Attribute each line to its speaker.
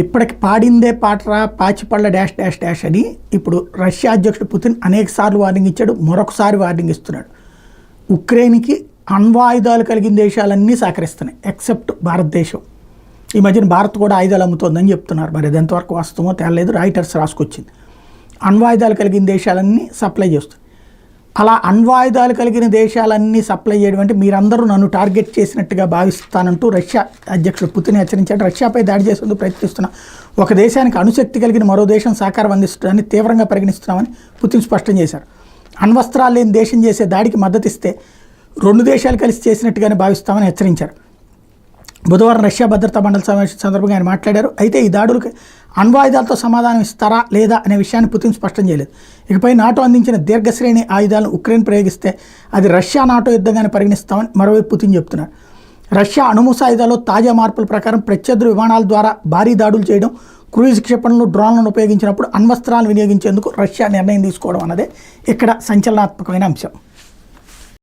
Speaker 1: ఇప్పటికి పాడిందే పాటరా పాచిపళ్ళ dash dash dash అని ఇప్పుడు రష్యా అధ్యక్షుడు పుతిన్ అనేక సార్లు వార్నింగ్ ఇచ్చాడు, మరొకసారి వార్నింగ్ ఇస్తున్నాడు. ఉక్రెయిన్కి అణ్వాయుధాలు కలిగిన దేశాలన్నీ సహకరిస్తున్నాయి ఎక్సెప్ట్ భారతదేశం. ఈ మధ్యన భారత్ కూడా ఆయుధాలు అమ్ముతోందని చెప్తున్నారు, మరి అది ఎంతవరకు వాస్తవమో తేలలేదు. రాయిటర్స్ రాసుకొచ్చింది. అణ్వాయుధాలు కలిగిన దేశాలన్నీ సప్లై చేస్తుంది. అలా అణ్వాయుధాలు కలిగిన దేశాలన్నీ సప్లై చేయడం అంటే మీరందరూ నన్ను టార్గెట్ చేసినట్టుగా భావిస్తానంటూ రష్యా అధ్యక్షుడు పుతిన్ హెచ్చరించాడు. రష్యాపై దాడి చేసేందుకు ప్రయత్నిస్తున్న ఒక దేశానికి అణుశక్తి కలిగిన మరో దేశం సహకారం అందిస్తుందని తీవ్రంగా పరిగణిస్తున్నామని పుతిన్ స్పష్టం చేశారు. అణ్వస్త్రాలు లేని దేశం చేసే దాడికి మద్దతు ఇస్తే రెండు దేశాలు కలిసి చేసినట్టుగానే భావిస్తామని హెచ్చరించారు. బుధవారం రష్యా భద్రతా మండలి సమావేశం సందర్భంగా ఆయన మాట్లాడారు. అయితే ఈ దాడులకు అణ్వాయుధాలతో సమాధానం ఇస్తారా లేదా అనే విషయాన్ని పుతిన్ స్పష్టం చేయలేదు. ఇకపై నాటో అందించిన దీర్ఘశ్రేణి ఆయుధాలను ఉక్రెయిన్ ప్రయోగిస్తే అది రష్యా నాటో యుద్ధంగానే పరిగణిస్తామని మరోవైపు పుతిన్ చెప్తున్నారు. రష్యా అణుముసాయుధాలో తాజా మార్పుల ప్రకారం ప్రత్యర్థుల విమానాల ద్వారా భారీ దాడులు చేయడం, క్రూయిజ్ క్షిపణులు, డ్రోన్లను ఉపయోగించినప్పుడు అణ్వస్త్రాలను వినియోగించేందుకు రష్యా నిర్ణయం తీసుకోవడం అన్నదే ఇక్కడ సంచలనాత్మకమైన అంశం.